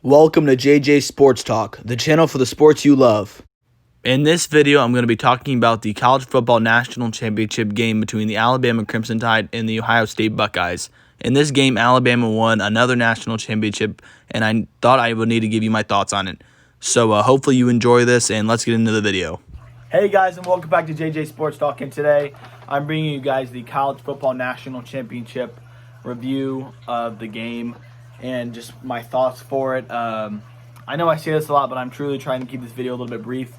Welcome to JJ Sports Talk, the channel for the sports you love. In this video, I'm going to be talking about the College Football National Championship game between the Alabama Crimson Tide and the Ohio State Buckeyes. In this game, Alabama won another national championship, and I thought I would need to give you my thoughts on it. So hopefully you enjoy this, and let's get into the video. Hey guys, and welcome back to JJ Sports Talk. And today, I'm bringing you guys the College Football National Championship review of the game and just my thoughts for it. I know I say this a lot, but I'm truly trying to keep this video a little bit brief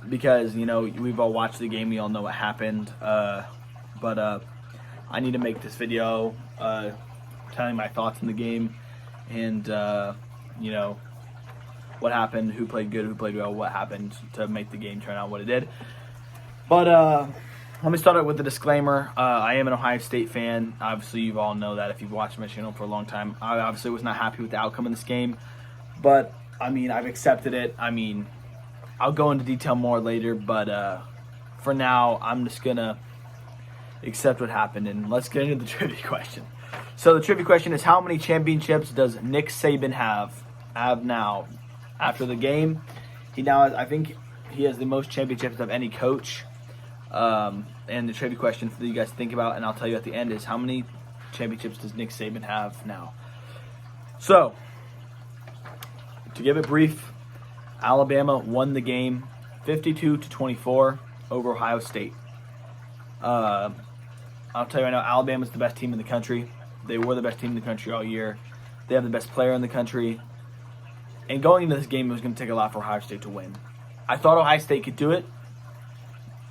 because, you know, we've all watched the game. We all know what happened. But I need to make this video telling my thoughts in the game and, you know, what happened, who played good, who played well, what happened to make the game turn out what it did. But let me start out with the disclaimer. I am an Ohio State fan. Obviously, you all know that if you've watched my channel for a long time. I obviously was not happy with the outcome of this game. But, I mean, I've accepted it. I mean, I'll go into detail more later. But for now, I'm just going to accept what happened. And let's get into the trivia question. So the trivia question is, how many championships does Nick Saban have now? After the game, he now has, I think he has the most championships of any coach. And the trivia question for you guys to think about, and I'll tell you at the end, is how many championships does Nick Saban have now? So, to give it brief, Alabama won the game 52-24 over Ohio State. I'll tell you right now, Alabama's the best team in the country. They were the best team in the country all year. They have the best player in the country. And going into this game, it was going to take a lot for Ohio State to win. I thought Ohio State could do it.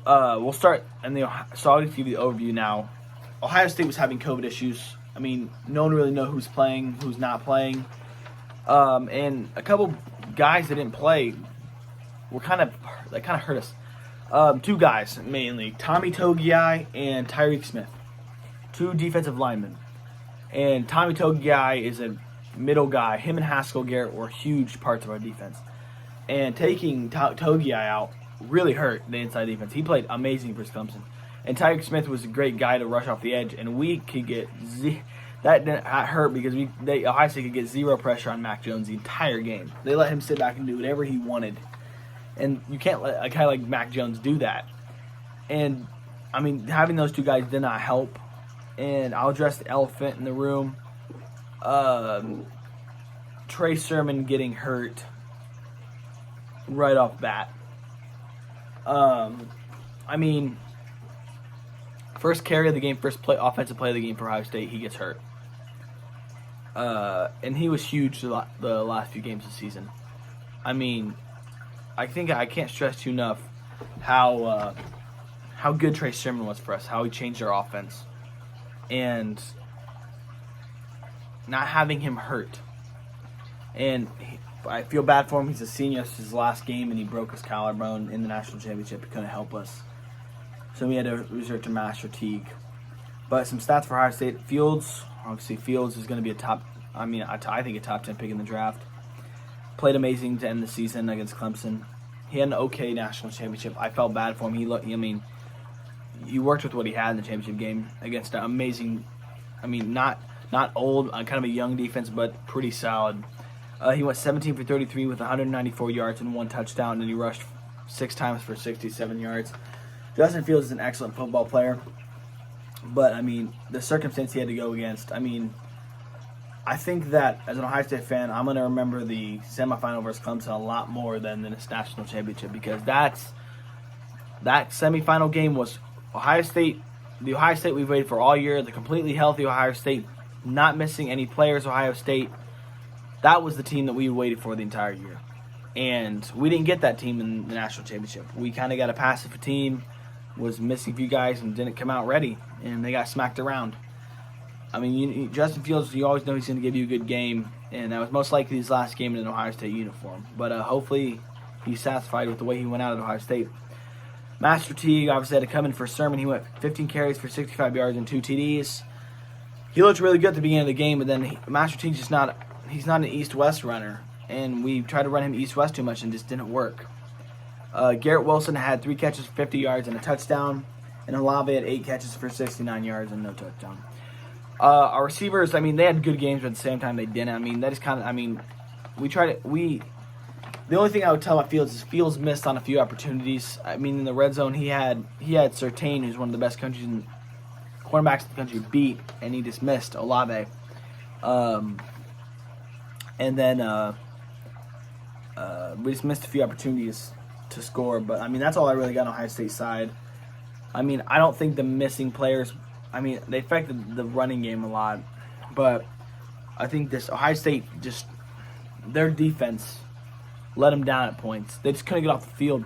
We'll start, so I'll give you the overview now. Ohio State was having COVID issues. I mean, no one really knows who's playing, who's not playing. And a couple guys that didn't play were kind of hurt us. Two guys, mainly. Tommy Togiai and Tyreke Smith. Two defensive linemen. And Tommy Togiai is a middle guy. Him and Haskell Garrett were huge parts of our defense. And taking Togiai out really hurt the inside defense. He played amazing for Clemson. And Tyreke Smith was a great guy to rush off the edge. And we could get that hurt because Ohio State could get zero pressure on Mac Jones the entire game. They let him sit back and do whatever he wanted. And you can't let a guy like Mac Jones do that. And, I mean, having those two guys did not help. And I'll address the elephant in the room. Trey Sermon getting hurt right off bat. I mean, first carry of the game, offensive play of the game for Ohio State, he gets hurt. And he was huge the last few games of the season. I mean, I think I can't stress you enough how good Trey Sermon was for us, how he changed our offense. And not having him hurt. And I feel bad for him. He's a senior. It's his last game, and he broke his collarbone in the national championship. He couldn't help us. So we had to resort to Master Teague. But some stats for Ohio State. Fields is going to be I think a top 10 pick in the draft. Played amazing to end the season against Clemson. He had an okay national championship. I felt bad for him. He worked with what he had in the championship game against an amazing, not old, kind of a young defense, but pretty solid. He went 17 for 33 with 194 yards and 1 touchdown, and he rushed 6 times for 67 yards. Justin Fields is an excellent football player, but, the circumstance he had to go against, I think that as an Ohio State fan, I'm going to remember the semifinal versus Clemson a lot more than this national championship, because that semifinal game was the Ohio State we've waited for all year, the completely healthy Ohio State, not missing any players, Ohio State. That was the team that we waited for the entire year. And we didn't get that team in the national championship. We kind of got a passive team, was missing a few guys, and didn't come out ready. And they got smacked around. Justin Fields, you always know he's going to give you a good game. And that was most likely his last game in an Ohio State uniform. But hopefully he's satisfied with the way he went out at Ohio State. Master Teague obviously had to come in for Sermon. He went 15 carries for 65 yards and 2 TDs. He looked really good at the beginning of the game, but then Master Teague's just not an east-west runner. And we tried to run him east-west too much and just didn't work. Garrett Wilson had 3 catches for 50 yards and a touchdown. And Olave had 8 catches for 69 yards and no touchdown. Our receivers, I mean, they had good games, but at the same time they didn't. I mean, that is kind of, I mean, the only thing I would tell about Fields is Fields missed on a few opportunities. I mean, in the red zone, he had Surtain, who's one of the best cornerbacks in the country, beat, and he just missed Olave. And then we just missed a few opportunities to score. But, I mean, that's all I really got on Ohio State's side. I mean, I don't think the missing players, I mean, they affected the running game a lot. But I think this Ohio State just, their defense let them down at points. They just couldn't get off the field.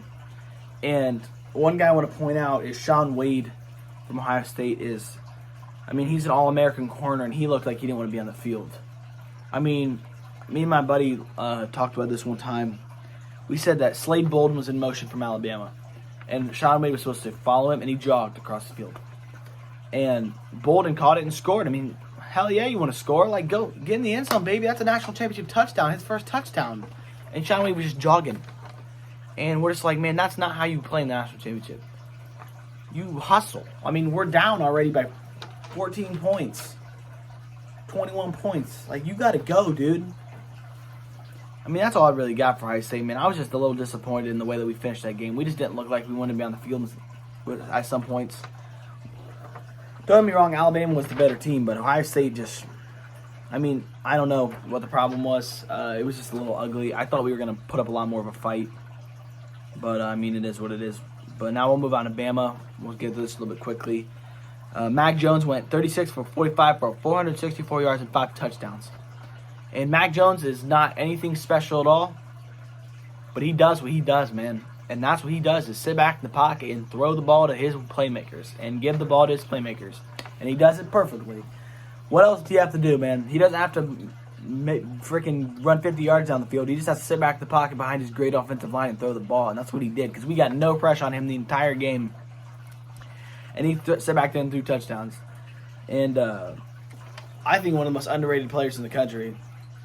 And one guy I want to point out is Shaun Wade from Ohio State. He's an All-American corner, and he looked like he didn't want to be on the field. I mean, me and my buddy talked about this one time. We said that Slade Bolden was in motion from Alabama, and Shaun Wade was supposed to follow him, and he jogged across the field. And Bolden caught it and scored. I mean, hell yeah, you want to score? Like, go get in the end zone, baby. That's a national championship touchdown, his first touchdown. And Shaun Wade was just jogging. And we're just like, man, that's not how you play in the national championship. You hustle. I mean, we're down already by 14 points. 21 points. Like, you got to go, dude. I mean, that's all I really got for Ohio State, man. I was just a little disappointed in the way that we finished that game. We just didn't look like we wanted to be on the field at some points. Don't get me wrong, Alabama was the better team, but Ohio State just, I mean, I don't know what the problem was. It was just a little ugly. I thought we were going to put up a lot more of a fight. But, I mean, it is what it is. But now we'll move on to Bama. We'll get to this a little bit quickly. Mac Jones went 36 for 45 for 464 yards and 5 touchdowns. And Mac Jones is not anything special at all. But he does what he does, man. And that's what he does, is sit back in the pocket and throw the ball to his playmakers and give the ball to his playmakers. And he does it perfectly. What else do you have to do, man? He doesn't have to freaking run 50 yards down the field. He just has to sit back in the pocket behind his great offensive line and throw the ball. And that's what he did, because we got no pressure on him the entire game. And he sat back there and threw touchdowns. And I think one of the most underrated players in the country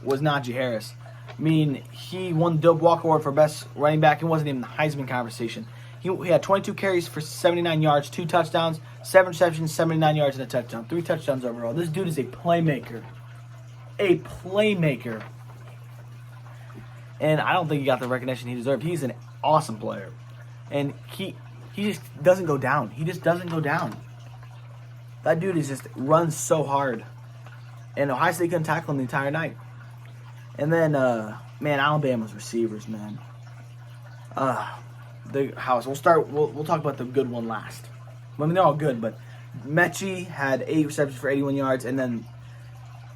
was Najee Harris. I mean, he won the Dope Walk Award for best running back. It wasn't even the Heisman conversation. He had 22 carries for 79 yards, 2 touchdowns, 7 receptions, 79 yards, and a touchdown. 3 touchdowns overall. This dude is a playmaker. A playmaker. And I don't think he got the recognition he deserved. He's an awesome player. And he just doesn't go down. He just doesn't go down. That dude is just runs so hard. And Ohio State couldn't tackle him the entire night. And then, man, Alabama's receivers, man. The house. We'll talk about the good one last. I mean, they're all good, but Mechie had 8 receptions for 81 yards, and then,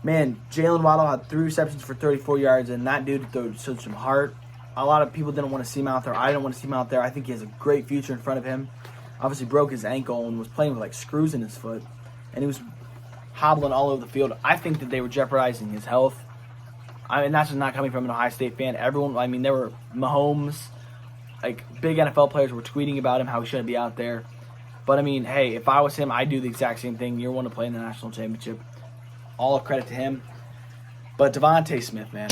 man, Jalen Waddle had 3 receptions for 34 yards, and that dude showed some heart. A lot of people didn't want to see him out there. I didn't want to see him out there. I think he has a great future in front of him. Obviously broke his ankle and was playing with, like, screws in his foot, and he was hobbling all over the field. I think that they were jeopardizing his health. I mean, that's just not coming from an Ohio State fan. Everyone, I mean, there were Mahomes, like, big NFL players were tweeting about him, how he shouldn't be out there. But, I mean, hey, if I was him, I'd do the exact same thing. Year 1 to play in the national championship. All credit to him. But Devontae Smith, man.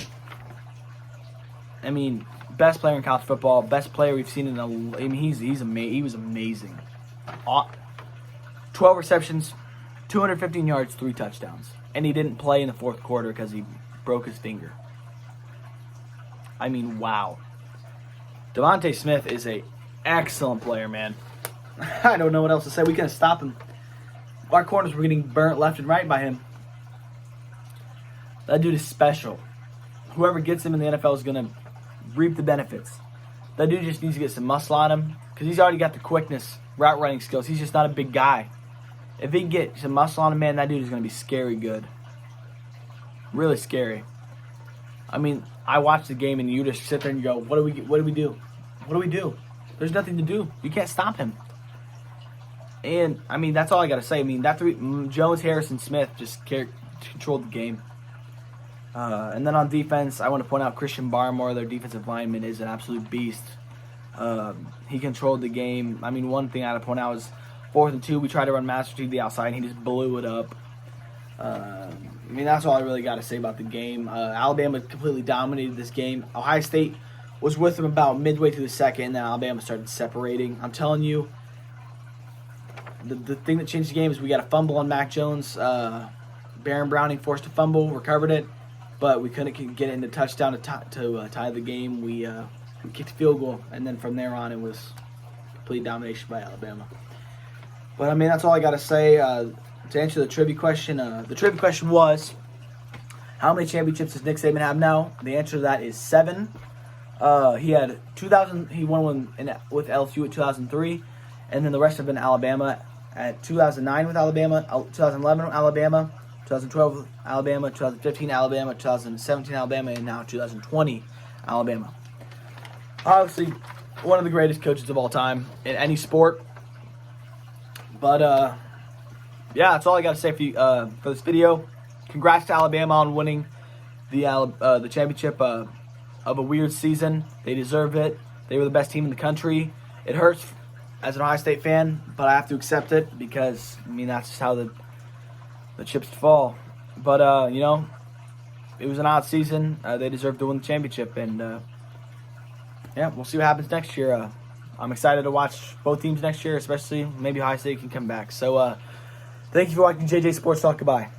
I mean, best player in college football, best player we've seen I mean, he was amazing. 12 receptions, 215 yards, 3 touchdowns. And he didn't play in the fourth quarter because he broke his finger. I mean, wow. Devontae Smith is an excellent player, man. I don't know what else to say. We couldn't stop him. Our corners were getting burnt left and right by him. That dude is special. Whoever gets him in the NFL is going to reap the benefits. That dude just needs to get some muscle on him because he's already got the quickness, route running skills. He's just not a big guy. If he can get some muscle on him, man, that dude is going to be scary good. Really scary. I mean, I watch the game and you just sit there and you go, what do we do? What do we do? There's nothing to do. You can't stop him. And, I mean, that's all I got to say. I mean, Jones, Harrison, Smith just controlled the game. And then on defense, I want to point out Christian Barmore, their defensive lineman, is an absolute beast. He controlled the game. I mean, one thing I had to point out was 4th and 2, we tried to run Master to the outside, and he just blew it up. I mean, that's all I really got to say about the game. Alabama completely dominated this game. Ohio State was with them about midway through the second, and then Alabama started separating. I'm telling you, the thing that changed the game is we got a fumble on Mac Jones. Baron Browning forced a fumble, recovered it, but we couldn't get it into touchdown to tie the game. We kicked a field goal, and then from there on, it was complete domination by Alabama. But, I mean, that's all I got to say. To answer the trivia question, was, how many championships does Nick Saban have now? The answer to that is 7. He had 2000. He won one with LSU at 2003, and then the rest have been Alabama at 2009 with Alabama, 2011 with Alabama, 2012 with Alabama, 2015 Alabama, 2017 Alabama, and now 2020 Alabama. Obviously, one of the greatest coaches of all time in any sport. But yeah, that's all I got to say for this video. Congrats to Alabama on winning the championship of a weird season. They deserved it. They were the best team in the country. It hurts as an Ohio State fan, but I have to accept it because, I mean, that's just how the chips fall. But, you know, it was an odd season. They deserved to win the championship. And, yeah, we'll see what happens next year. I'm excited to watch both teams next year, especially maybe Ohio State can come back. So, thank you for watching JJ Sports Talk. Goodbye.